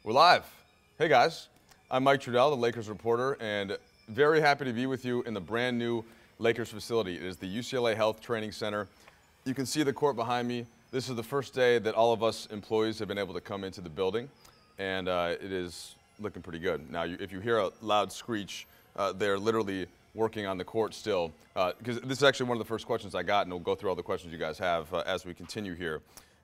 We're live. Hey guys, I'm Mike Trudell, the Lakers reporter, and very happy to be with you in the brand new Lakers facility. It is the UCLA Health Training Center. You can see the court behind me. This is the first day that all of us employees have been able to come into the building, and it is looking pretty good. Now, if you hear a loud screech, they're literally working on the court still, because this is actually one of the first questions I got, and we'll go through all the questions you guys have as we continue here.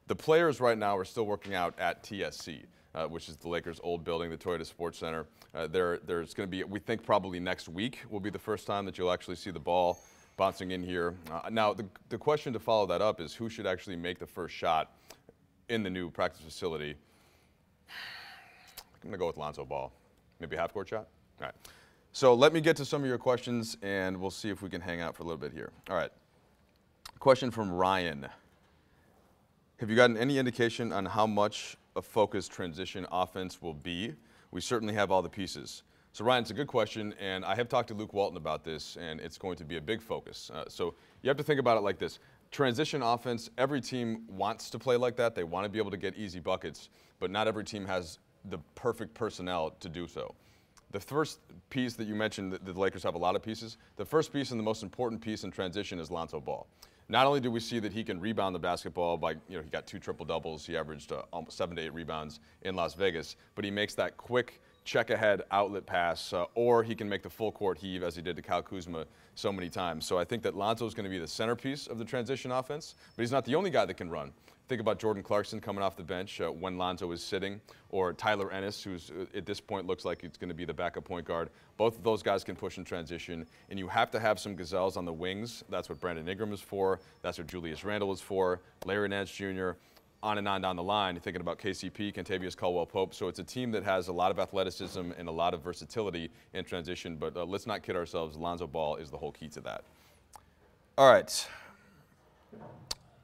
The players right now are still working out at TSC. Which is the Lakers' old building, the Toyota Sports Center. There's going to be, we think probably next week will be the first time that you'll actually see the ball bouncing in here. Now, the question to follow that up is who should actually make the first shot in the new practice facility? I'm going to go with Lonzo Ball. Maybe a half-court shot? All right. So let me get to some of your questions, and we'll see if we can hang out for a little bit here. All right. Question from Ryan. Have you gotten any indication on how much a focused transition offense will be? We certainly have all the pieces. So Ryan, it's a good question, and I have talked to Luke Walton about this, and it's going to be a big focus. So you have to think about it like this. Transition offense, every team wants to play like that. They want to be able to get easy buckets, but not every team has the perfect personnel to do so. The first piece that you mentioned, that the Lakers have a lot of pieces. The first piece and the most important piece in transition is Lonzo Ball. Not only do we see that he can rebound the basketball by, he got 2 triple-doubles. He averaged almost 7 to 8 rebounds in Las Vegas, but he makes that quick check-ahead outlet pass, or he can make the full-court heave as he did to Kyle Kuzma so many times. So I think that Lonzo is going to be the centerpiece of the transition offense, but he's not the only guy that can run. Think about Jordan Clarkson coming off the bench when Lonzo is sitting, or Tyler Ennis, who's at this point looks like he's going to be the backup point guard. Both of those guys can push in transition, and you have to have some gazelles on the wings. That's what Brandon Ingram is for. That's what Julius Randall is for. Larry Nance Jr., on and on down the line. You're thinking about KCP, Kentavious Caldwell-Pope. So it's a team that has a lot of athleticism and a lot of versatility in transition, but let's not kid ourselves. Lonzo Ball is the whole key to that. All right.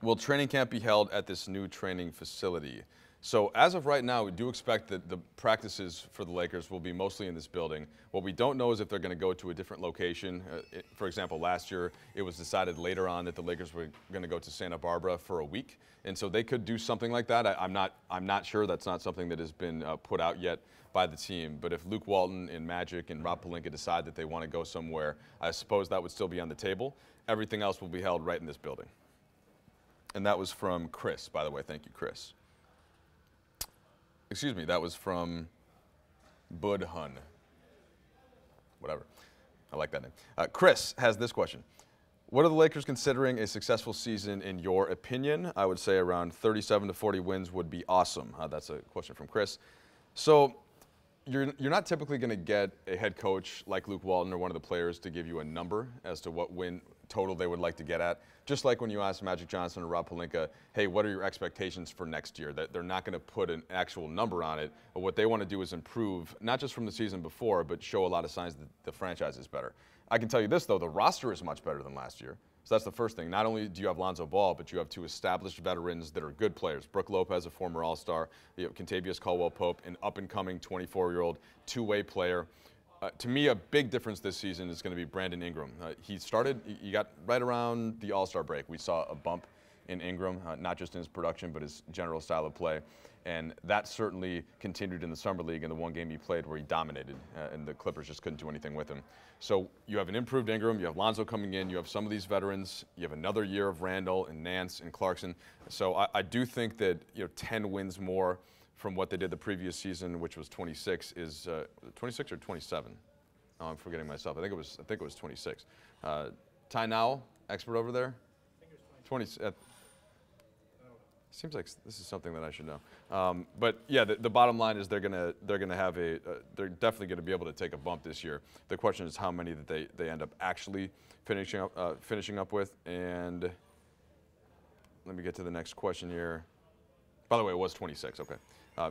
Will training camp be held at this new training facility? So as of right now, we do expect that the practices for the Lakers will be mostly in this building. What we don't know is if they're going to go to a different location. For example, last year, it was decided later on that the Lakers were going to go to Santa Barbara for a week. And so they could do something like that. I'm not sure. That's not something that has been put out yet by the team. But if Luke Walton and Magic and Rob Pelinka decide that they want to go somewhere, I suppose that would still be on the table. Everything else will be held right in this building. And that was from Chris, by the way. Thank you, Chris. Excuse me, that was from Bud Hun. Whatever. I like that name. Chris has this question. What are the Lakers considering a successful season in your opinion? I would say around 37 to 40 wins would be awesome. That's a question from Chris. So you're not typically going to get a head coach like Luke Walton or one of the players to give you a number as to what win total they would like to get at. Just like when you ask Magic Johnson or Rob Pelinka, hey, what are your expectations for next year? That they're not going to put an actual number on it, but what they want to do is improve, not just from the season before, but show a lot of signs that the franchise is better. I can tell you this, though, the roster is much better than last year. So that's the first thing. Not only do you have Lonzo Ball, but you have 2 established veterans that are good players. Brook Lopez, a former All-Star. You have Kentavious Caldwell-Pope, an up-and-coming 24-year-old two-way player. To me, a big difference this season is going to be Brandon Ingram. He got right around the All-Star break. We saw a bump in Ingram, not just in his production, but his general style of play. And that certainly continued in the Summer League in the one game he played where he dominated, and the Clippers just couldn't do anything with him. So you have an improved Ingram, you have Lonzo coming in, you have some of these veterans, you have another year of Randall and Nance and Clarkson. So I do think that 10 wins more from what they did the previous season, which was 26, is 26 or 27? Oh, I'm forgetting myself. I think it was 26. Ty Nowell, expert over there. I think it was 20. Seems like this is something that I should know. But yeah, the bottom line is they're definitely gonna be able to take a bump this year. The question is how many that they end up actually finishing up with. And let me get to the next question here. By the way, it was 26. Okay.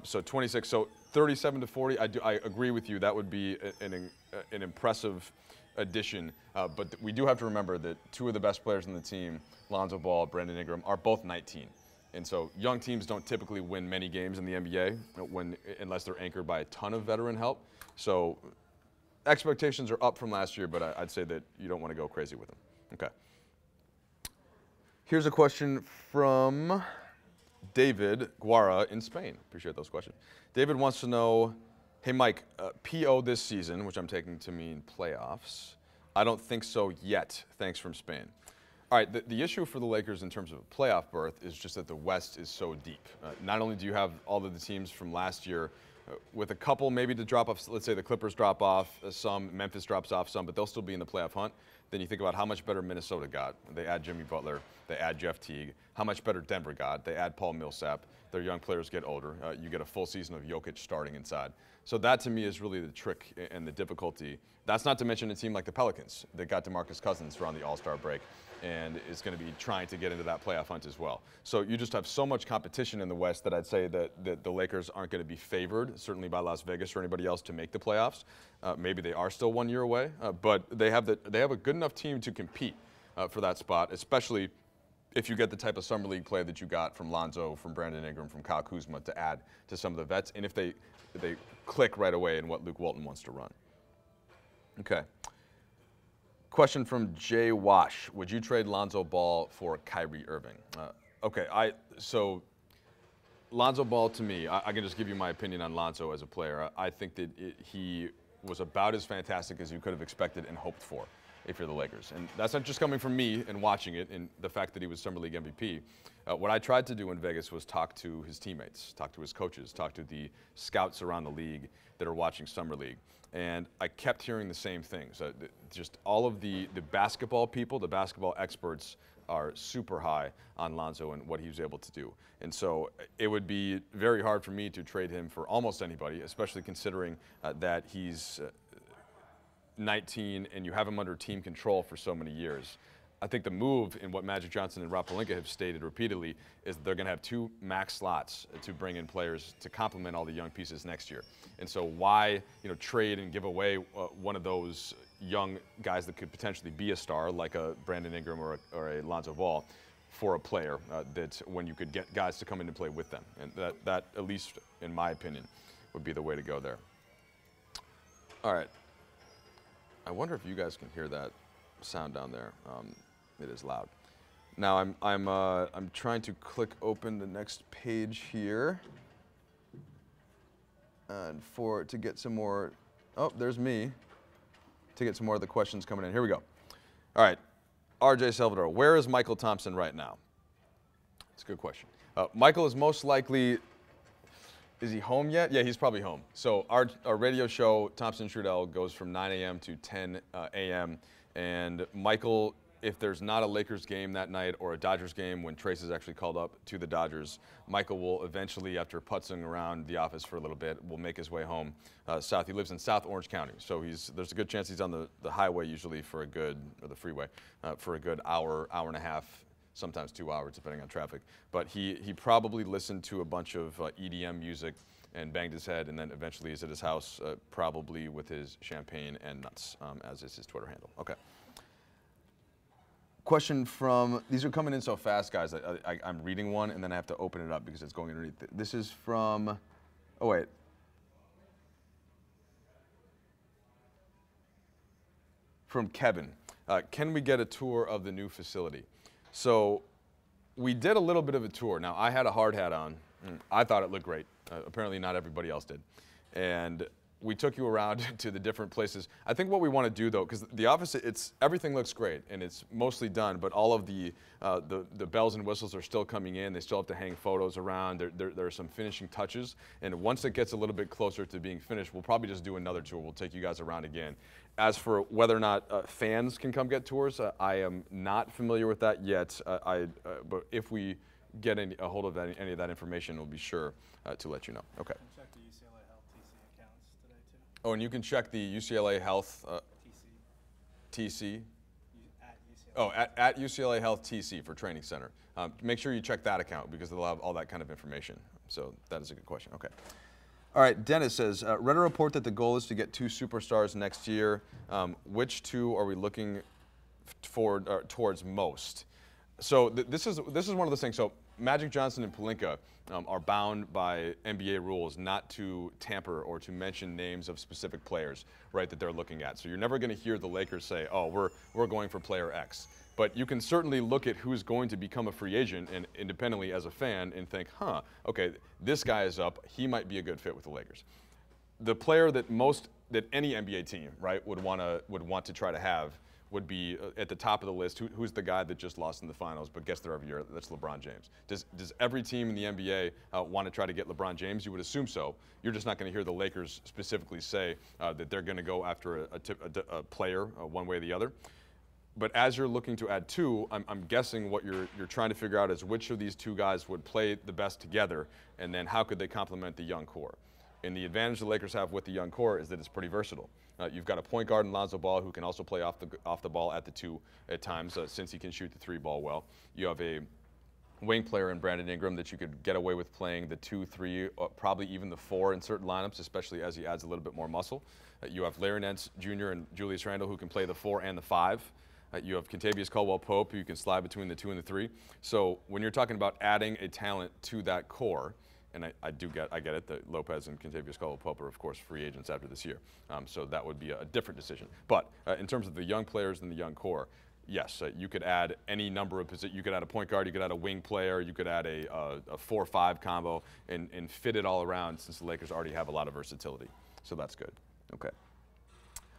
So 26, so 37 to 40, I agree with you. That would be an impressive addition. But we do have to remember that 2 of the best players in the team, Lonzo Ball, Brandon Ingram, are both 19. And so young teams don't typically win many games in the NBA unless they're anchored by a ton of veteran help. So expectations are up from last year, but I'd say that you don't want to go crazy with them. Okay. Here's a question from David Guara in Spain. Appreciate those questions. David wants to know, hey, Mike, PO this season, which I'm taking to mean playoffs. I don't think so yet. Thanks from Spain. All right, the issue for the Lakers in terms of a playoff berth is just that the West is so deep. Not only do you have all of the teams from last year, with a couple maybe to drop off, let's say the Clippers drop off some, Memphis drops off some, but they'll still be in the playoff hunt. Then you think about how much better Minnesota got. They add Jimmy Butler, they add Jeff Teague. How much better Denver got. They add Paul Millsap. Their young players get older. You get a full season of Jokic starting inside. So that to me is really the trick and the difficulty. That's not to mention a team like the Pelicans that got DeMarcus Cousins around the All-Star break and is going to be trying to get into that playoff hunt as well. So you just have so much competition in the West that I'd say that the Lakers aren't going to be favored, certainly by Las Vegas or anybody else, to make the playoffs. Maybe they are still 1 year away, but they have a good enough team to compete for that spot, especially if you get the type of summer league play that you got from Lonzo, from Brandon Ingram, from Kyle Kuzma to add to some of the vets, and if they click right away in what Luke Walton wants to run. Okay. Question from Jay Wash. Would you trade Lonzo Ball for Kyrie Irving? Okay, so Lonzo Ball, to me, I can just give you my opinion on Lonzo as a player. I think that he was about as fantastic as you could have expected and hoped for if you're the Lakers. And that's not just coming from me and watching it and the fact that he was Summer League MVP. What I tried to do in Vegas was talk to his teammates, talk to his coaches, talk to the scouts around the league that are watching Summer League. And I kept hearing the same things. Just all of the basketball people, the basketball experts are super high on Lonzo and what he was able to do. And so it would be very hard for me to trade him for almost anybody, especially considering that he's 19 and you have him under team control for so many years. I think the move in what Magic Johnson and Rob Pelinka have stated repeatedly is that they're going to have 2 max slots to bring in players to complement all the young pieces next year. And so why trade and give away one of those young guys that could potentially be a star like a Brandon Ingram or a Lonzo Ball for a player that when you could get guys to come in and play with them. And that, at least in my opinion, would be the way to go there. All right. I wonder if you guys can hear that sound down there. It is loud. Now I'm trying to click open the next page here, and to get some more. Oh, there's me. To get some more of the questions coming in. Here we go. All right, RJ Salvador, where is Michael Thompson right now? It's a good question. Michael is most likely. Is he home yet? Yeah, he's probably home. So our radio show, Thompson Trudell, goes from 9 a.m. to 10 a.m. And Michael, if there's not a Lakers game that night or a Dodgers game when Trace is actually called up to the Dodgers, Michael will eventually, after putzing around the office for a little bit, will make his way home south. He lives in South Orange County, so there's a good chance he's on the highway usually for the freeway, for a good hour and a half, sometimes 2 hours depending on traffic. But he probably listened to a bunch of EDM music and banged his head, and then eventually is at his house, probably with his champagne and nuts, as is his Twitter handle. Okay. Question from, these are coming in so fast, guys. I'm reading one, and then I have to open it up because it's going underneath. This is from, oh wait. From Kevin. Can we get a tour of the new facility? So we did a little bit of a tour. Now, I had a hard hat on. I thought it looked great. Apparently not everybody else did. And we took you around to the different places. I think what we want to do, though, because the office, everything looks great, and it's mostly done, but all of the bells and whistles are still coming in. They still have to hang photos around. There are some finishing touches. And once it gets a little bit closer to being finished, we'll probably just do another tour. We'll take you guys around again. As for whether or not fans can come get tours, I am not familiar with that yet. But if we get a hold of any of that information, we'll be sure to let you know. Okay. Check the UCLA Health TC accounts today too. Oh, and you can check the UCLA Health TC. At UCLA Health TC for Training Center. Make sure you check that account because they'll have all that kind of information. So that is a good question. Okay. All right, Dennis says, read a report that the goal is to get 2 superstars next year. Which 2 are we looking towards most? So this is one of those things. So Magic Johnson and Pelinka are bound by NBA rules not to tamper or to mention names of specific players, right, that they're looking at. So you're never going to hear the Lakers say, oh, we're going for player X. But you can certainly look at who's going to become a free agent and independently as a fan and think, okay, this guy is up. He might be a good fit with the Lakers. The player that any NBA team, right, would want to try to have would be at the top of the list. Who's the guy that just lost in the finals but gets there every year? That's LeBron James. Does every team in the NBA want to try to get LeBron James? You would assume so. You're just not going to hear the Lakers specifically say that they're going to go after a player one way or the other. But as you're looking to add two, I'm guessing what you're trying to figure out is which of these two guys would play the best together, and then how could they complement the young core. And the advantage the Lakers have with the young core is that it's pretty versatile. You've got a point guard in Lonzo Ball who can also play off the ball at the two at times since he can shoot the three ball well. You have a wing player in Brandon Ingram that you could get away with playing the 2, 3, probably even the 4 in certain lineups, especially as he adds a little bit more muscle. You have Larry Nance Jr. and Julius Randle who can play the 4 and the 5. You have Kentavious Caldwell-Pope who can slide between the 2 and the 3. So when you're talking about adding a talent to that core, and I get it that Lopez and Kentavious Caldwell-Pope are, of course, free agents after this year. So that would be a different decision. But in terms of the young players and the young core, yes, you could add any number of positions. You could add a point guard, you could add a wing player, you could add a 4-5 combo and fit it all around since the Lakers already have a lot of versatility. So that's good. Okay.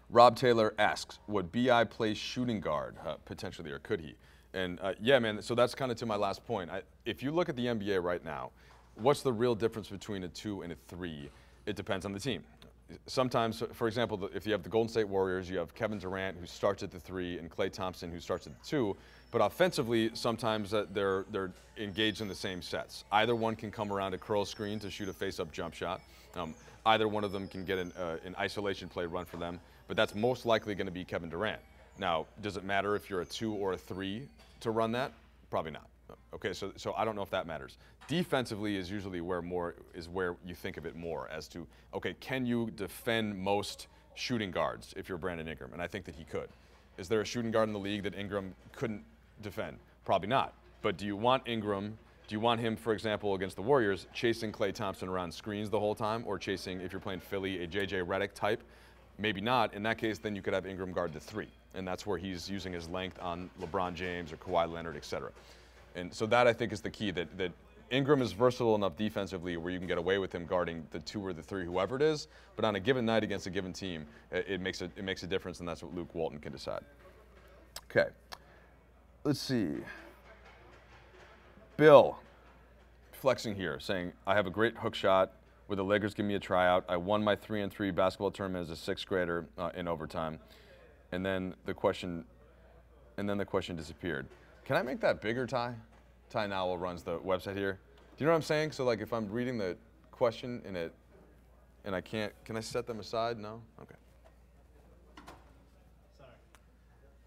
Rob Taylor asks, would B.I. play shooting guard potentially, or could he? And yeah, man, so that's kind of to my last point. If you look at the NBA right now, what's the real difference between a 2 and a 3? It depends on the team. Sometimes, for example, if you have the Golden State Warriors, you have Kevin Durant who starts at the 3 and Klay Thompson who starts at the 2. But offensively, sometimes they're engaged in the same sets. Either one can come around a curl screen to shoot a face-up jump shot. Either one of them can get an isolation play run for them. But that's most likely going to be Kevin Durant. Now, does it matter if you're a 2 or a 3 to run that? Probably not. Okay, so I don't know if that matters. Defensively is usually where you think of it more as to, okay, can you defend most shooting guards if you're Brandon Ingram? And I think that he could. Is there a shooting guard in the league that Ingram couldn't defend? Probably not. But do you want Ingram, do you want him, for example, against the Warriors, chasing Klay Thompson around screens the whole time, or chasing, if you're playing Philly, a J.J. Redick type? Maybe not. In that case, then you could have Ingram guard the 3. And that's where he's using his length on LeBron James or Kawhi Leonard, et cetera. And so that, I think, is the key, that Ingram is versatile enough defensively where you can get away with him guarding the 2 or the 3, whoever it is. But on a given night against a given team, it makes a difference, and that's what Luke Walton can decide. Okay. Let's see. Bill, flexing here, saying, I have a great hook shot. Would the Lakers give me a tryout? I won my 3-on-3 basketball tournament as a 6th grader in overtime. And then the question disappeared. Can I make that bigger, Ty? Ty Nowell runs the website here. Do you know what I'm saying? So like if I'm reading the question and I can't, can I set them aside? No? Okay. Sorry.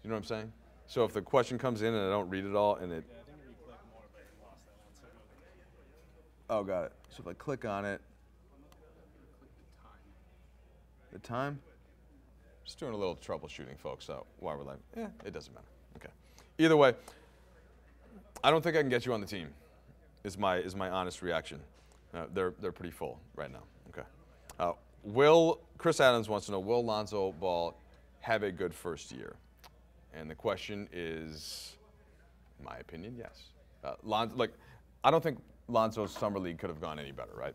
You know what I'm saying? So if the question comes in and I don't read it all and it. Yeah, I think if you click more, but you lost that one. So Oh, got it. So if I click on it. The time? Just doing a little troubleshooting, folks. So while we're like, it doesn't matter. Okay. Either way, I don't think I can get you on the team. Is my honest reaction. They're pretty full right now. Okay. Chris Adams wants to know, will Lonzo Ball have a good first year? And the question is, in my opinion, yes. I don't think Lonzo's summer league could have gone any better, right?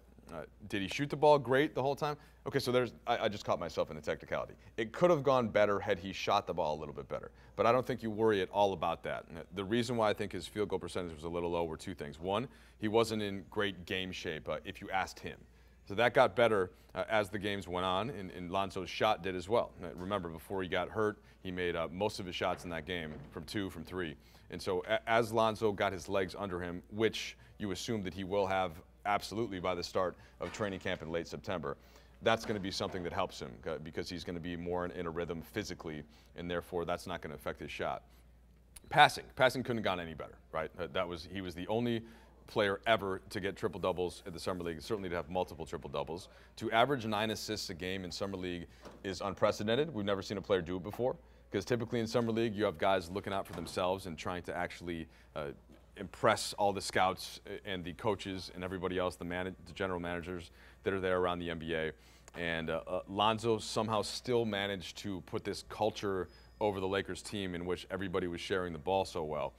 Did he shoot the ball great the whole time? Okay, so I just caught myself in a technicality. It could have gone better had he shot the ball a little bit better. But I don't think you worry at all about that. The reason why I think his field goal percentage was a little low were 2 things. One, he wasn't in great game shape if you asked him. So that got better as the games went on, and Lonzo's shot did as well. Remember, before he got hurt, he made most of his shots in that game from 2, from 3. And so as Lonzo got his legs under him, which you assume that he will have absolutely by the start of training camp in late September, that's going to be something that helps him because he's going to be more in a rhythm physically, and therefore that's not going to affect his shot. Passing couldn't have gone any better, right? He was the only player ever to get triple doubles at the Summer League, certainly to have multiple triple doubles. To average 9 assists a game in Summer League is unprecedented. We've never seen a player do it before, because typically in Summer League you have guys looking out for themselves and trying to actually impress all the scouts and the coaches and everybody else, the general managers that are there around the NBA. And Lonzo somehow still managed to put this culture over the Lakers team in which everybody was sharing the ball so well.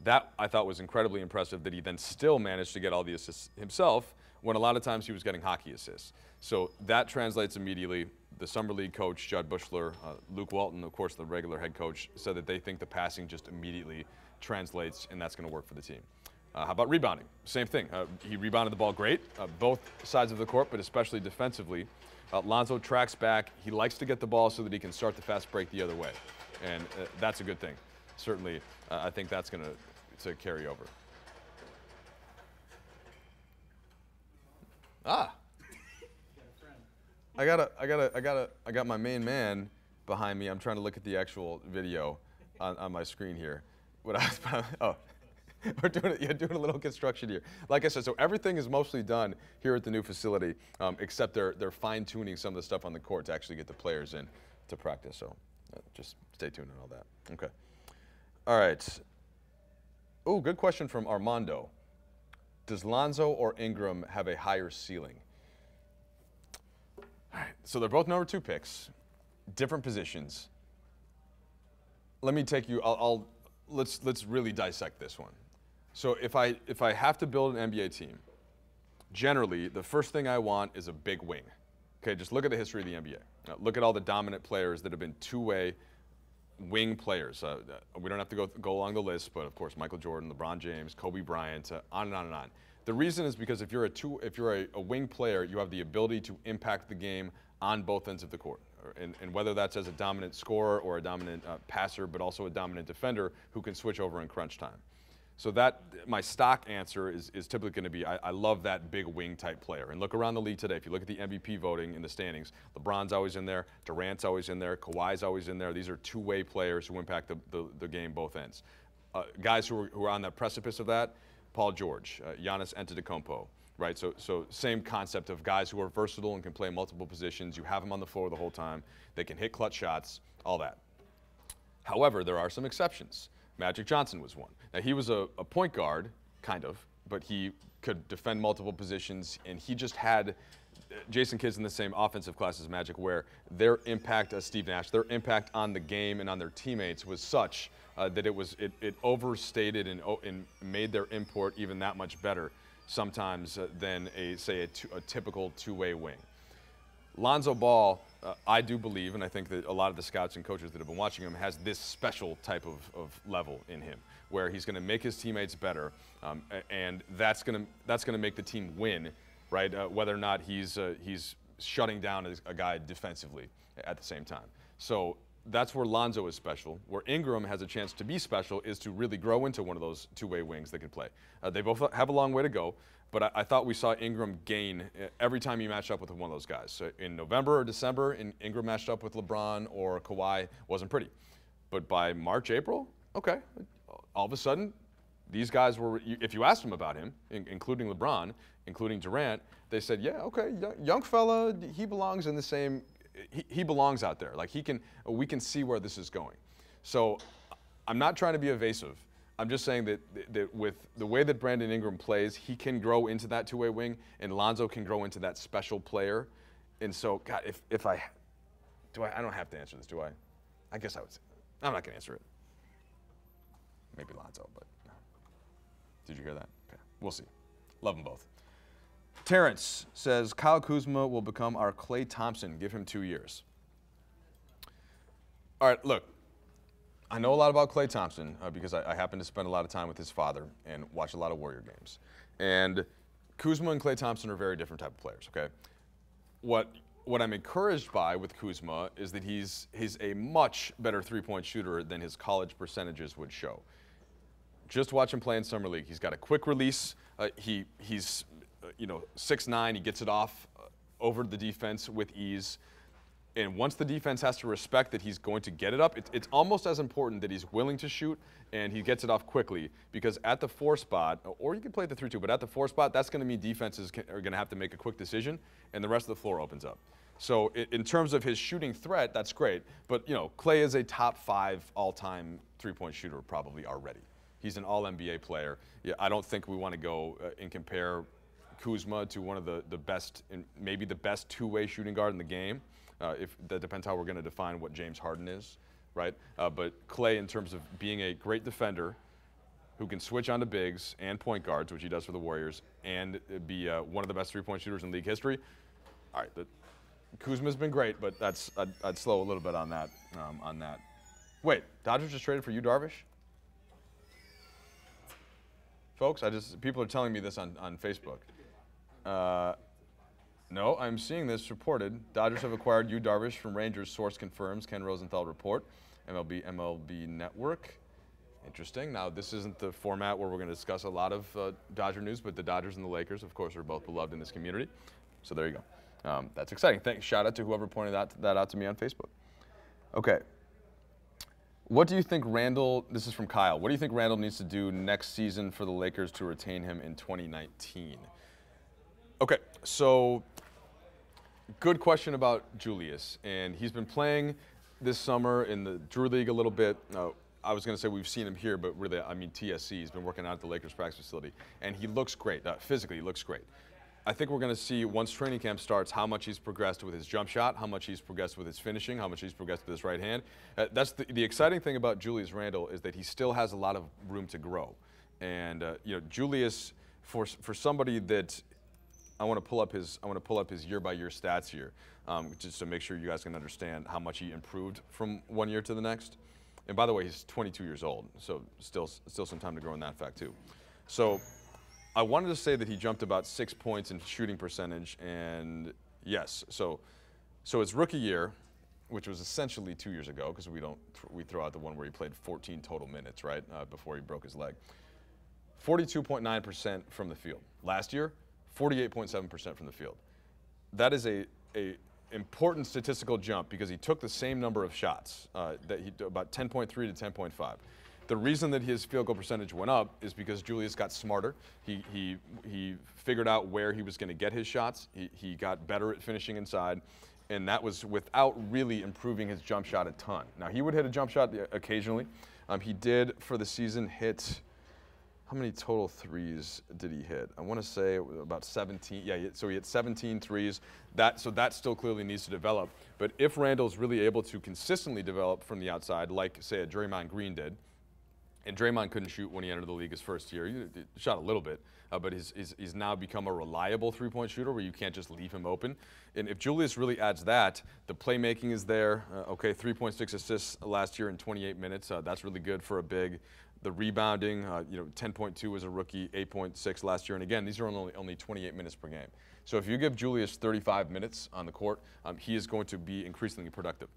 That I thought was incredibly impressive, that he then still managed to get all the assists himself when a lot of times he was getting hockey assists. So that translates immediately. The Summer League coach, Judd Buechler, Luke Walton, of course, the regular head coach, said that they think the passing just immediately translates, and that's going to work for the team. How about rebounding? Same thing. He rebounded the ball great, both sides of the court, but especially defensively. Lonzo tracks back. He likes to get the ball so that he can start the fast break the other way, and that's a good thing. Certainly, I think that's going to carry over. I got my main man behind me. I'm trying to look at the actual video on my screen here. We're doing a little construction here. Like I said, so everything is mostly done here at the new facility, except they're fine-tuning some of the stuff on the court to actually get the players in to practice. So just stay tuned on all that. Okay. All right. Oh, good question from Armando. Does Lonzo or Ingram have a higher ceiling? All right. So they're both number 2 picks, different positions. Let me take you. Let's really dissect this one. So if I have to build an NBA team, generally the first thing I want is a big wing. Okay, just look at the history of the NBA. Now, look at all the dominant players that have been two-way wing players. We don't have to go along the list, but of course Michael Jordan, LeBron James, Kobe Bryant, on and on and on. The reason is because if you're a wing player, you have the ability to impact the game on both ends of the court. And whether that's as a dominant scorer or a dominant passer, but also a dominant defender who can switch over in crunch time. So that, my stock answer is typically going to be, I love that big wing type player. And look around the league today. If you look at the MVP voting in the standings, LeBron's always in there, Durant's always in there, Kawhi's always in there. These are two-way players who impact the game both ends. Guys who are on the precipice of that, Paul George, Giannis Antetokounmpo. Right, so same concept of guys who are versatile and can play multiple positions. You have them on the floor the whole time. They can hit clutch shots, all that. However, there are some exceptions. Magic Johnson was one. Now, he was a point guard, kind of, but he could defend multiple positions, and he just had Jason Kidd's in the same offensive class as Magic, where their impact, Steve Nash, their impact on the game and on their teammates was such that it overstated and made their import even that much better sometimes than a typical two-way wing. Lonzo Ball, I do believe, and I think that a lot of the scouts and coaches that have been watching him has this special type of level in him, where he's going to make his teammates better, and that's going to make the team win, right? Whether or not he's shutting down a guy defensively at the same time. So that's where Lonzo is special. Where Ingram has a chance to be special is to really grow into one of those two-way wings that can play. They both have a long way to go, but I thought we saw Ingram gain every time he matched up with one of those guys. So in November or December, Ingram matched up with LeBron or Kawhi, wasn't pretty. But by March, April, okay, all of a sudden, these guys were, if you asked them about him, including LeBron, including Durant, they said, yeah, okay, young fella, he belongs in the same, he belongs out there. Like we can see where this is going. So I'm not trying to be evasive. I'm just saying that with the way that Brandon Ingram plays, he can grow into that two-way wing, and Lonzo can grow into that special player. And so, God, I don't have to answer this, do I? I guess I would say, I'm not going to answer it. Maybe Lonzo, but no. Did you hear that? Okay, we'll see. Love them both. Terrence says, Kyle Kuzma will become our Klay Thompson. Give him 2 years. All right, look. I know a lot about Klay Thompson because I happen to spend a lot of time with his father and watch a lot of Warrior games. And Kuzma and Klay Thompson are very different type of players, okay? What I'm encouraged by with Kuzma is that he's a much better three-point shooter than his college percentages would show. Just watch him play in Summer League. He's got a quick release. He's 6'9", he gets it off over the defense with ease. And once the defense has to respect that he's going to get it up, it's almost as important that he's willing to shoot and he gets it off quickly, because at the 4 spot, or you can play at the 3-2, but at the 4 spot, that's going to mean defenses are going to have to make a quick decision, and the rest of the floor opens up. So in terms of his shooting threat, that's great. But, Klay is a top 5 all-time three-point shooter probably already. He's an all-NBA player. Yeah, I don't think we want to go and compare Kuzma to one of the best, maybe the best two-way shooting guard in the game. If that depends how we're going to define what James Harden is, right? But Klay, in terms of being a great defender who can switch onto bigs and point guards, which he does for the Warriors, and be one of the best three-point shooters in league history. All right, Kuzma's been great, but I'd slow a little bit on that. Wait, Dodgers just traded for Yu Darvish? Folks, people are telling me this on Facebook. No, I'm seeing this reported. Dodgers have acquired Yu Darvish from Rangers. Source confirms. Ken Rosenthal report. MLB Network. Interesting. Now, this isn't the format where we're going to discuss a lot of Dodger news, but the Dodgers and the Lakers, of course, are both beloved in this community. So there you go. That's exciting. Thanks. Shout out to whoever pointed that out to me on Facebook. Okay. What do you think Randall, this is from Kyle, what do you think Randall needs to do next season for the Lakers to retain him in 2019? Okay, so good question about Julius. And he's been playing this summer in the Drew League a little bit. I was going to say we've seen him here, but really, I mean TSC. He's been working out at the Lakers practice facility. And he looks great. Physically, he looks great. I think we're going to see, once training camp starts, how much he's progressed with his jump shot, how much he's progressed with his finishing, how much he's progressed with his right hand. That's the exciting thing about Julius Randle is that he still has a lot of room to grow. And Julius, for somebody that I want to pull up his year-by-year stats here, just to make sure you guys can understand how much he improved from one year to the next. And by the way, he's 22 years old, so still some time to grow in that fact too. So I wanted to say that he jumped about 6 points in shooting percentage, and yes, so his rookie year, which was essentially 2 years ago, because we throw out the one where he played 14 total minutes, right, before he broke his leg. 42.9% from the field. Last year, 48.7% from the field. That is a important statistical jump because he took the same number of shots, about 10.3 to 10.5. The reason that his field goal percentage went up is because Julius got smarter. He figured out where he was going to get his shots. He got better at finishing inside, and that was without really improving his jump shot a ton. Now, he would hit a jump shot occasionally. He did, for the season, hit, how many total threes did he hit? I want to say about 17. Yeah, so he hit 17 threes. So that still clearly needs to develop. But if Randall's really able to consistently develop from the outside, like, say, a Draymond Green did, and Draymond couldn't shoot when he entered the league his first year. He shot a little bit, but he's now become a reliable three-point shooter where you can't just leave him open. And if Julius really adds that, the playmaking is there. 3.6 assists last year in 28 minutes. That's really good for a big. The rebounding, 10.2 as a rookie, 8.6 last year. And again, these are only 28 minutes per game. So if you give Julius 35 minutes on the court, he is going to be increasingly productive.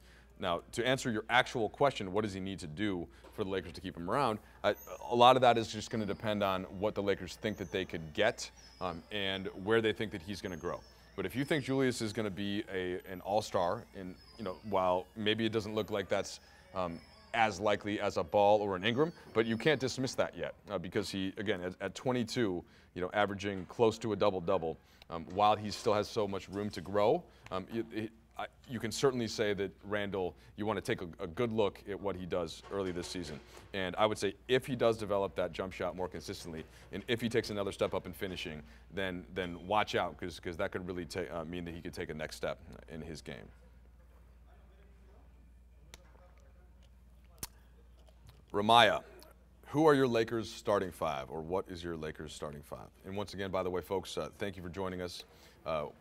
Now, to answer your actual question, what does he need to do for the Lakers to keep him around? A lot of that is just going to depend on what the Lakers think that they could get and where they think that he's going to grow. But if you think Julius is going to be an all-star, and while maybe it doesn't look like that's as likely as a Ball or an Ingram, but you can't dismiss that yet because he, again, at 22, averaging close to a double-double, while he still has so much room to grow, you can certainly say that Randall, you want to take a good look at what he does early this season. And I would say if he does develop that jump shot more consistently, and if he takes another step up in finishing, then watch out because that could really mean that he could take a next step in his game. Ramaya, who are your Lakers starting five, or what is your Lakers starting five? And once again, by the way, folks, thank you for joining us.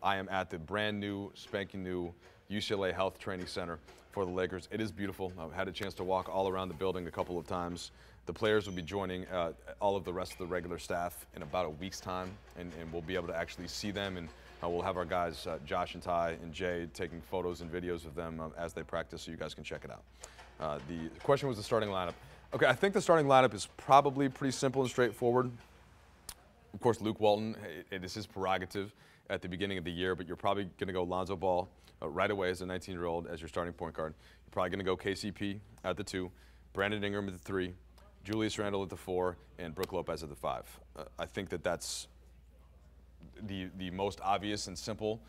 I am at the brand new, spanking new UCLA Health Training Center for the Lakers. It is beautiful. I've had a chance to walk all around the building a couple of times. The players will be joining all of the rest of the regular staff in about a week's time, and we'll be able to actually see them, and we'll have our guys, Josh and Ty and Jay, taking photos and videos of them as they practice so you guys can check it out. The question was the starting lineup. Okay, I think the starting lineup is probably pretty simple and straightforward. Of course, Luke Walton, it is his prerogative at the beginning of the year, but you're probably going to go Lonzo Ball right away as a 19-year-old as your starting point guard. You're probably going to go KCP at the 2, Brandon Ingram at the 3, Julius Randle at the 4, and Brook Lopez at the 5. I think that's the most obvious and simple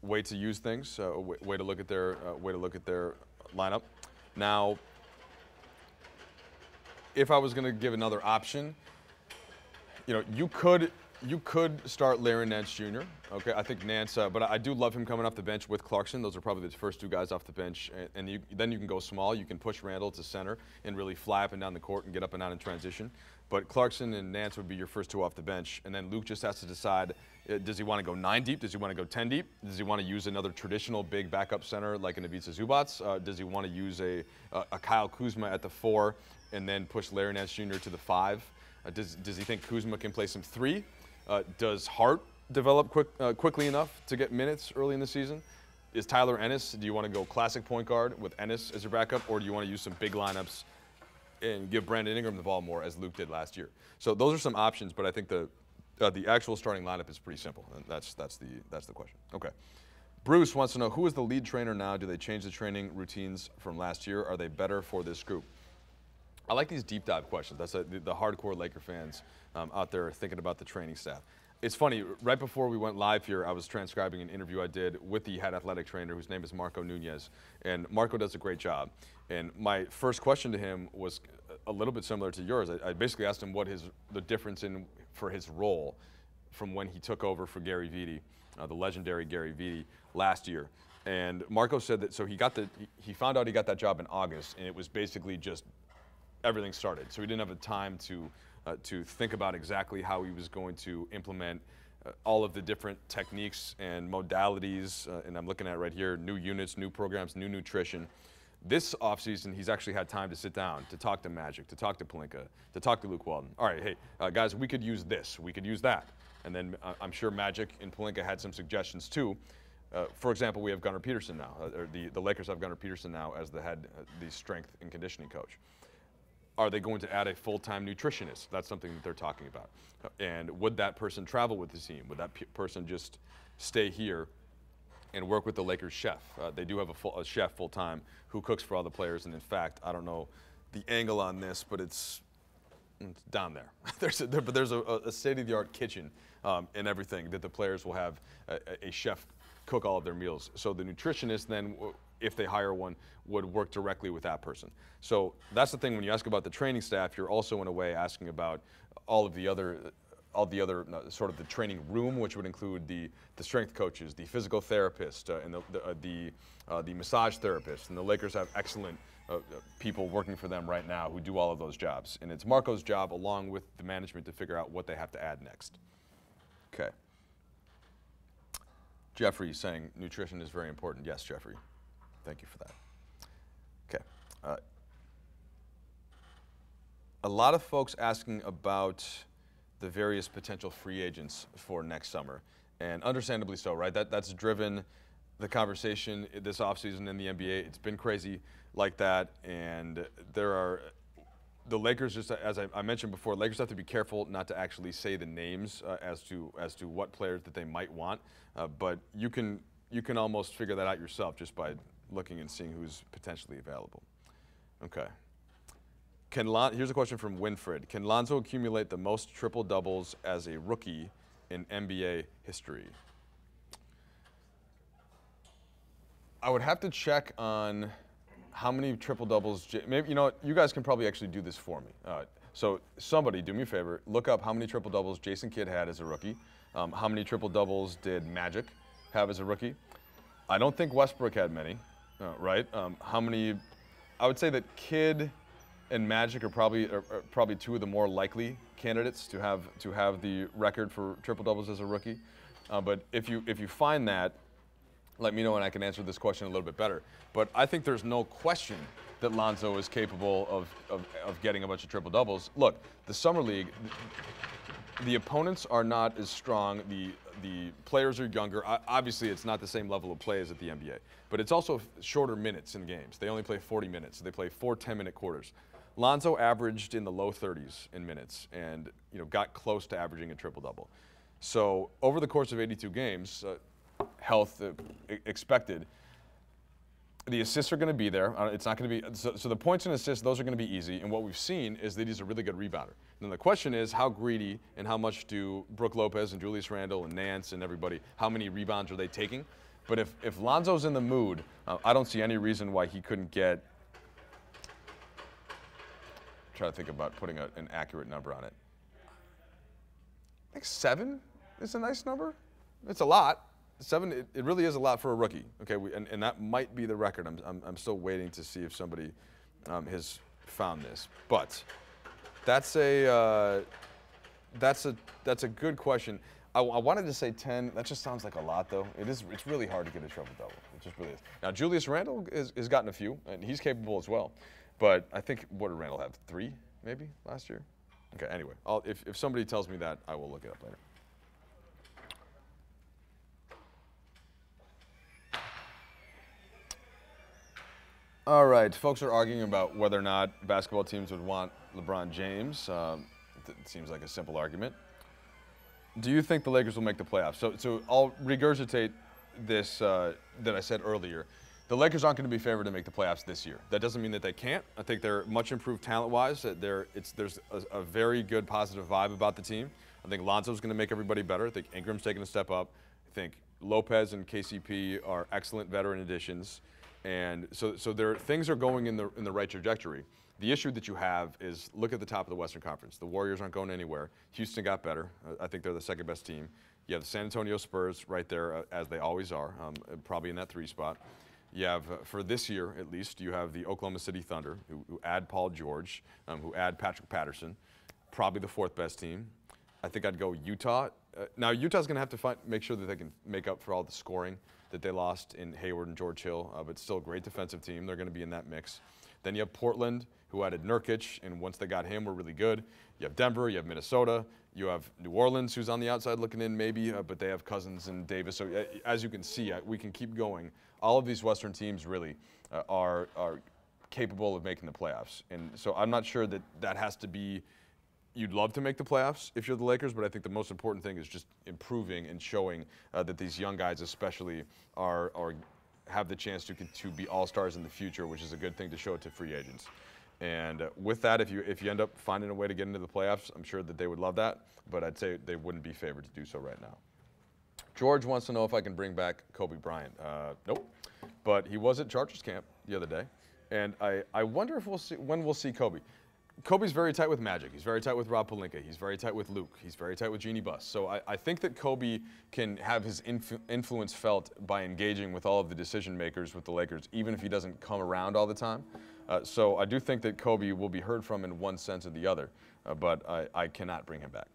way to use things, way to look at their lineup. Now, if I was going to give another option, you could start Larry Nance Jr. Okay, I think Nance, but I do love him coming off the bench with Clarkson. Those are probably the first two guys off the bench, and then you can go small. You can push Randall to center and really fly up and down the court and get up and down in transition. But Clarkson and Nance would be your first two off the bench, and then Luke just has to decide: does he want to go 9 deep? Does he want to go 10 deep? Does he want to use another traditional big backup center like an Ivica Zubac? Does he want to use a Kyle Kuzma at the 4 and then push Larry Nance Jr. to the 5? Does he think Kuzma can play some 3? Does Hart develop quickly enough to get minutes early in the season? Is Tyler Ennis, do you want to go classic point guard with Ennis as your backup, or do you want to use some big lineups and give Brandon Ingram the ball more as Luke did last year? So those are some options, but I think the actual starting lineup is pretty simple, and that's the question. Okay. Bruce wants to know, who is the lead trainer now? Do they change the training routines from last year? Are they better for this group? I like these deep dive questions. That's the hardcore Laker fans out there thinking about the training staff. It's funny, right before we went live here, I was transcribing an interview I did with the head athletic trainer, whose name is Marco Nunez, and Marco does a great job. And my first question to him was a little bit similar to yours. I basically asked him what the difference for his role from when he took over for Gary Vitti, the legendary Gary Vitti, last year. And Marco said that he found out he got that job in August, and it was basically just everything started. So he didn't have the time to think about exactly how he was going to implement all of the different techniques and modalities, and I'm looking at it right here, new units, new programs, new nutrition. This offseason, he's actually had time to sit down, to talk to Magic, to talk to Pelinka, to talk to Luke Walton. All right, hey, guys, we could use this, we could use that. And then I'm sure Magic and Pelinka had some suggestions too. For example, we have Gunnar Peterson now, or the Lakers have Gunnar Peterson now as the head, the strength and conditioning coach. Are they going to add a full-time nutritionist? That's something that they're talking about. And would that person travel with the team? Would that person just stay here and work with the Lakers chef? They do have a chef full-time who cooks for all the players. And in fact, I don't know the angle on this, but it's down there. There's a state-of-the-art kitchen and everything that the players will have a chef cook all of their meals. So the nutritionist then, if they hire one, would work directly with that person. So that's the thing, when you ask about the training staff, you're also in a way asking about all the other sort of the training room, which would include the strength coaches, the physical therapist, and the massage therapist. And the Lakers have excellent people working for them right now who do all of those jobs. And it's Marco's job, along with the management, to figure out what they have to add next. Okay. Jeffrey saying nutrition is very important. Yes, Jeffrey. Thank you for that. Okay. A lot of folks asking about the various potential free agents for next summer, and understandably so, right? That's driven the conversation this offseason in the NBA. It's been crazy like that, and the Lakers, just as I mentioned before, Lakers have to be careful not to actually say the names as to what players that they might want, but you can almost figure that out yourself just by looking and seeing who's potentially available. Okay. Here's a question from Winfred. Can Lonzo accumulate the most triple-doubles as a rookie in NBA history? I would have to check on how many triple-doubles. Maybe, you guys can probably actually do this for me. So somebody, do me a favor, look up how many triple-doubles Jason Kidd had as a rookie. How many triple-doubles did Magic have as a rookie? I don't think Westbrook had many, right? How many? I would say that Kidd and Magic are probably two of the more likely candidates to have the record for triple doubles as a rookie. But if you find that, let me know and I can answer this question a little bit better. But I think there's no question that Lonzo is capable of getting a bunch of triple doubles. Look, the summer league, the opponents are not as strong. The players are younger. Obviously, it's not the same level of play as at the NBA, but it's also shorter minutes in games. They only play 40 minutes. They play 4 10-minute quarters. Lonzo averaged in the low 30s in minutes and got close to averaging a triple-double. So over the course of 82 games, health expected, the assists are going to be there. It's not going to be so the points and assists, those are going to be easy. And what we've seen is that he's a really good rebounder. And the question is, how greedy and how much do Brook Lopez and Julius Randle and Nance and everybody, how many rebounds are they taking? But if Lonzo's in the mood, I don't see any reason why he couldn't get try to think about putting an accurate number on it. I think 7 is a nice number. It's a lot. 7, it really is a lot for a rookie. Okay, and that might be the record. I'm still waiting to see if somebody has found this. But that's a good question. I wanted to say 10. That just sounds like a lot, though. It's really hard to get a triple double. It just really is. Now Julius Randle has gotten a few, and he's capable as well. But I think, what did Randall have? 3 maybe last year? Okay. Anyway, if somebody tells me that, I will look it up later. All right, folks are arguing about whether or not basketball teams would want LeBron James. It seems like a simple argument. Do you think the Lakers will make the playoffs? So I'll regurgitate this that I said earlier. The Lakers aren't going to be favored to make the playoffs this year. That doesn't mean that they can't. I think they're much improved talent-wise. There's a very good positive vibe about the team. I think Lonzo's going to make everybody better. I think Ingram's taking a step up. I think Lopez and KCP are excellent veteran additions. And so things are going in the right trajectory. The issue that you have is, look at the top of the Western Conference. The Warriors aren't going anywhere. Houston got better. I think they're the second best team. You have the San Antonio Spurs right there, as they always are, probably in that 3 spot. You have, for this year at least, you have the Oklahoma City Thunder, who add Paul George, who add Patrick Patterson, probably the 4th best team. I think I'd go Utah. Now Utah's going to have to make sure that they can make up for all the scoring that they lost in Hayward and George Hill, but still a great defensive team. They're going to be in that mix. Then you have Portland, who added Nurkic, and once they got him, were really good. You have Denver, you have Minnesota, you have New Orleans, who's on the outside looking in maybe, but they have Cousins and Davis. So as you can see, we can keep going. All of these Western teams really are capable of making the playoffs. And so I'm not sure that has to be, you'd love to make the playoffs if you're the Lakers, but I think the most important thing is just improving and showing that these young guys especially have the chance to be all-stars in the future, which is a good thing to show to free agents. And with that, if you end up finding a way to get into the playoffs, I'm sure that they would love that, but I'd say they wouldn't be favored to do so right now. George wants to know if I can bring back Kobe Bryant. Nope, but he was at Chargers camp the other day, and I wonder if when we'll see Kobe. Kobe's very tight with Magic. He's very tight with Rob Pelinka. He's very tight with Luke. He's very tight with Jeannie Buss. So I think that Kobe can have his influence felt by engaging with all of the decision makers with the Lakers, even if he doesn't come around all the time. So I do think that Kobe will be heard from in one sense or the other, but I cannot bring him back.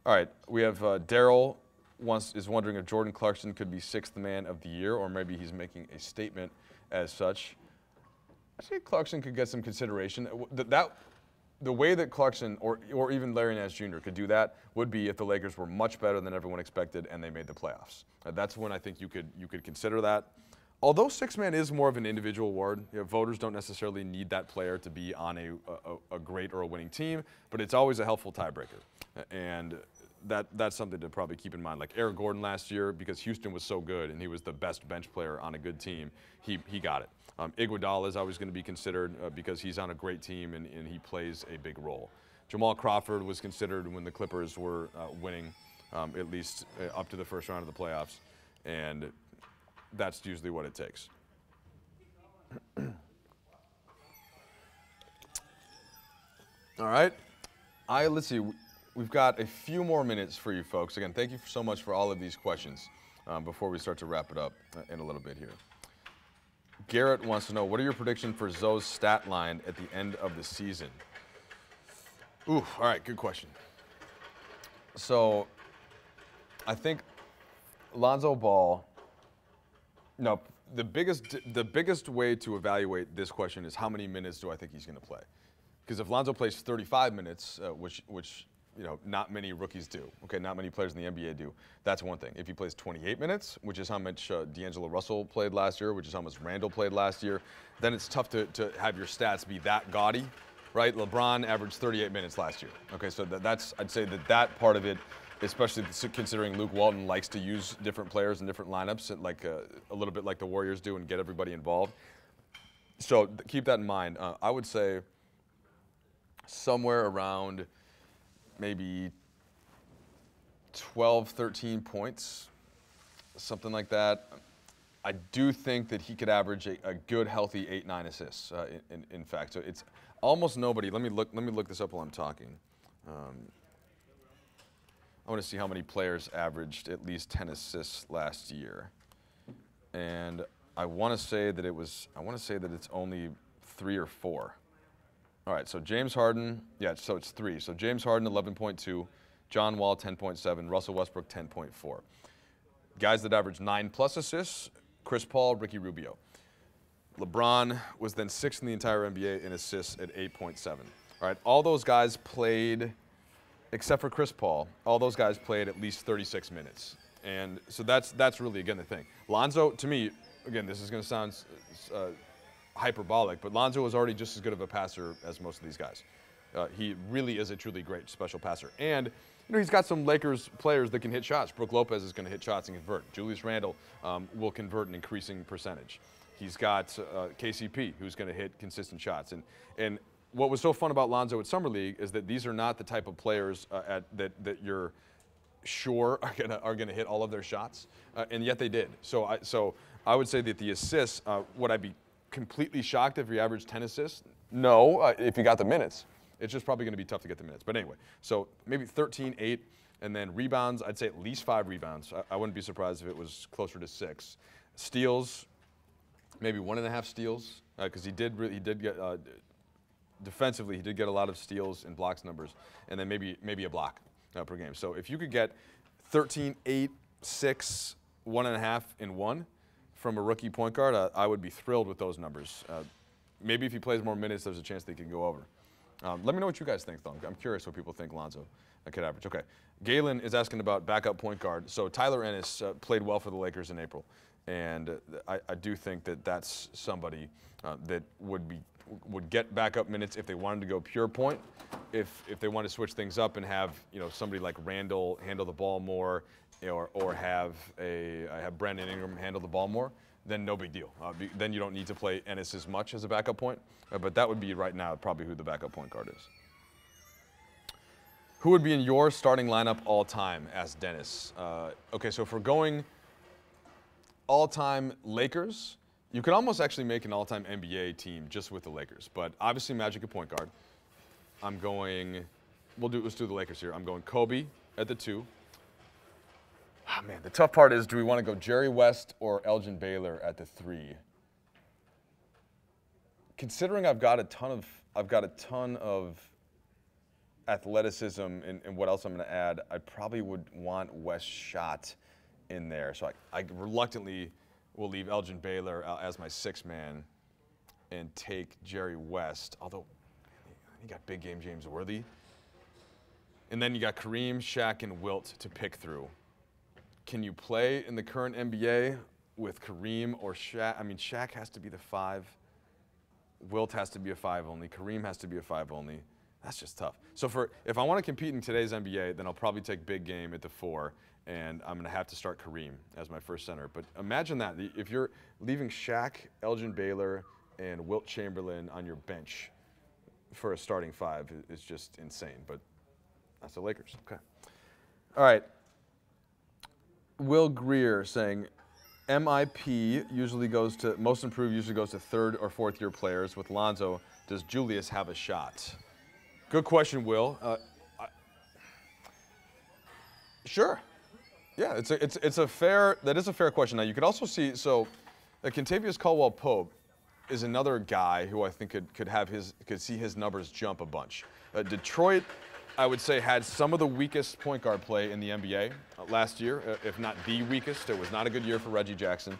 All right, we have Daryl is wondering if Jordan Clarkson could be 6th man of the year, or maybe he's making a statement as such. I think Clarkson could get some consideration. The way that Clarkson or even Larry Nance Jr. could do that would be if the Lakers were much better than everyone expected and they made the playoffs. That's when I think you could consider that. Although 6-man is more of an individual award, voters don't necessarily need that player to be on a great or a winning team, but it's always a helpful tiebreaker. And that's something to probably keep in mind. Like Eric Gordon last year, because Houston was so good and he was the best bench player on a good team, he got it. Iguodala is always going to be considered because he's on a great team and he plays a big role. Jamal Crawford was considered when the Clippers were winning, at least up to the first round of the playoffs, and that's usually what it takes. All right. Let's see. We've got a few more minutes for you folks. Again, thank you so much for all of these questions before we start to wrap it up in a little bit here. Garrett wants to know, what are your predictions for Zoe's stat line at the end of the season? Ooh, all right, good question. So I think Lonzo Ball, no, the biggest way to evaluate this question is how many minutes do I think he's going to play? Because if Lonzo plays 35 minutes, which not many rookies do, okay, not many players in the NBA do, that's one thing. If he plays 28 minutes, which is how much D'Angelo Russell played last year, which is how much Randall played last year, then it's tough to have your stats be that gaudy, right? LeBron averaged 38 minutes last year. Okay, so I'd say that part of it, especially considering Luke Walton likes to use different players in different lineups, like a little bit like the Warriors do, and get everybody involved. So keep that in mind. I would say somewhere around maybe 12, 13 points, something like that. I do think that he could average a good, healthy 8-9 assists. In fact, so it's almost nobody. Let me look this up while I'm talking. I want to see how many players averaged at least 10 assists last year, and I want to say that it's only 3 or 4. All right, so James Harden, yeah, so it's 3. So James Harden 11.2, John Wall 10.7, Russell Westbrook 10.4. Guys that averaged 9+ assists: Chris Paul, Ricky Rubio. LeBron was then 6th in the entire NBA in assists at 8.7. All right, all those guys played, except for Chris Paul, all those guys played at least 36 minutes. And so that's really, again, the thing. Lonzo, to me, again, this is going to sound hyperbolic, but Lonzo was already just as good of a passer as most of these guys. He really is a truly great special passer. And he's got some Lakers players that can hit shots. Brook Lopez is going to hit shots and convert. Julius Randle will convert an increasing percentage. He's got KCP, who's going to hit consistent shots. And what was so fun about Lonzo at Summer League is that these are not the type of players that you're sure are gonna hit all of their shots, and yet they did. So I would say that the assists, would I be completely shocked if he averaged 10 assists? No, if you got the minutes. It's just probably going to be tough to get the minutes. But anyway, so maybe 13, 8, and then rebounds, I'd say at least 5 rebounds. I wouldn't be surprised if it was closer to 6. Steals, maybe 1.5 steals, because he did get defensively, he did get a lot of steals and blocks numbers, and then maybe a block per game. So if you could get 13, 8, 6, 1.5, and 1 from a rookie point guard, I would be thrilled with those numbers. Maybe if he plays more minutes, there's a chance they can go over. Let me know what you guys think, though. I'm curious what people think Lonzo could average. Okay, Galen is asking about backup point guard. So Tyler Ennis played well for the Lakers in April, and I do think that that's somebody that would get backup minutes if they wanted to go pure point. If they want to switch things up and have somebody like Randall handle the ball more, or have Brandon Ingram handle the ball more, then no big deal. Then you don't need to play Ennis as much as a backup point. But that would be right now probably who the backup point guard is. Who would be in your starting lineup all time? Asked Dennis. Okay, so if we're going all-time Lakers, you could almost actually make an all-time NBA team just with the Lakers. But obviously Magic at point guard. Let's do the Lakers here. I'm going Kobe at the 2. Oh, man, the tough part is, do we want to go Jerry West or Elgin Baylor at the 3? Considering I've got a ton of athleticism and what else I'm going to add, I probably would want West Shot in there. So I reluctantly will leave Elgin Baylor as my 6th man and take Jerry West. Although you got big game James Worthy, and then you got Kareem, Shaq, and Wilt to pick through. Can you play in the current NBA with Kareem or Shaq? I mean, Shaq has to be the 5. Wilt has to be a 5 only. Kareem has to be a 5 only. That's just tough. So if I want to compete in today's NBA, then I'll probably take big game at the 4, and I'm going to have to start Kareem as my first center. But imagine that. If you're leaving Shaq, Elgin Baylor, and Wilt Chamberlain on your bench for a starting 5, is just insane. But that's the Lakers. Okay. All right. Will Greer saying, MIP usually goes to, most improved usually goes to 3rd or 4th year players. With Lonzo, does Julius have a shot? Good question, Will. Sure. Yeah, that is a fair question. Now you could also see, so Kentavious Caldwell-Pope is another guy who I think could see his numbers jump a bunch. Detroit, I would say, had some of the weakest point guard play in the NBA last year, if not the weakest. It was not a good year for Reggie Jackson.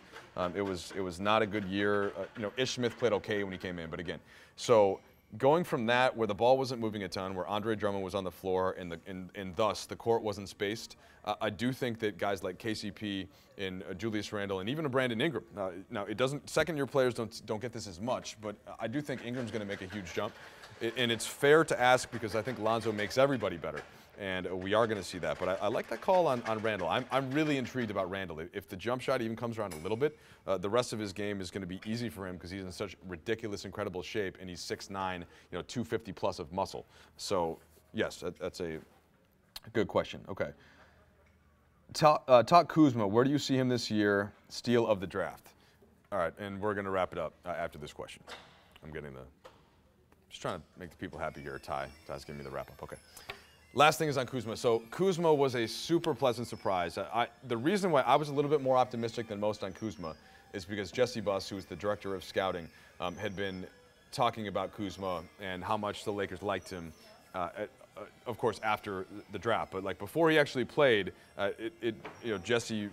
It was not a good year. Ish Smith played okay when he came in, but again, so going from that, where the ball wasn't moving a ton, where Andre Drummond was on the floor, and thus the court wasn't spaced, I do think that guys like KCP and Julius Randle and even a Brandon Ingram. Now it doesn't. Second-year players don't get this as much, but I do think Ingram's going to make a huge jump. And it's fair to ask because I think Lonzo makes everybody better, and we are going to see that. But I like that call on Randall. I'm really intrigued about Randall. If the jump shot even comes around a little bit, the rest of his game is going to be easy for him because he's in such ridiculous, incredible shape, and he's 6'9", 250 plus of muscle. So yes, that's a good question. Okay. Talk Kuzma. Where do you see him this year? Steal of the draft. All right, and we're going to wrap it up after this question. I'm getting just trying to make the people happy here. Ty's giving me the wrap up. Okay. Last thing is on Kuzma. So Kuzma was a super pleasant surprise. The reason why I was a little bit more optimistic than most on Kuzma is because Jesse Buss, who is the director of scouting, had been talking about Kuzma and how much the Lakers liked him, of course, after the draft. But like before he actually played, Jesse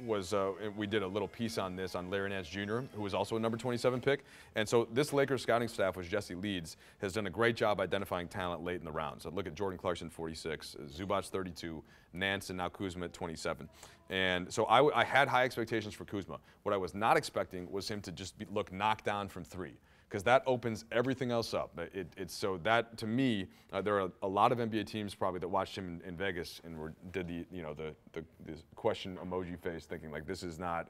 was, we did a little piece on this on Larry Nance Jr., who was also a number 27 pick. And so this Lakers scouting staff, which Jesse leads, has done a great job identifying talent late in the rounds. So look at Jordan Clarkson, 46, Zubac, 32, Nance, and now Kuzma at 27. And so I had high expectations for Kuzma. What I was not expecting was him to just look knocked down from three, because that opens everything else up. So that, to me, there are a lot of NBA teams probably that watched him in Vegas and did the question emoji face, thinking like this is not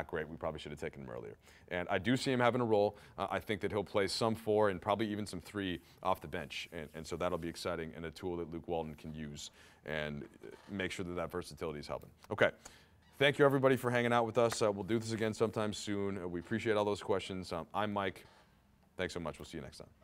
great. We probably should have taken him earlier. And I do see him having a role. I think that he'll play some 4 and probably even some 3 off the bench, and so that'll be exciting and a tool that Luke Walton can use and make sure that versatility is helping. Okay. Thank you, everybody, for hanging out with us. We'll do this again sometime soon. We appreciate all those questions. I'm Mike. Thanks so much. We'll see you next time.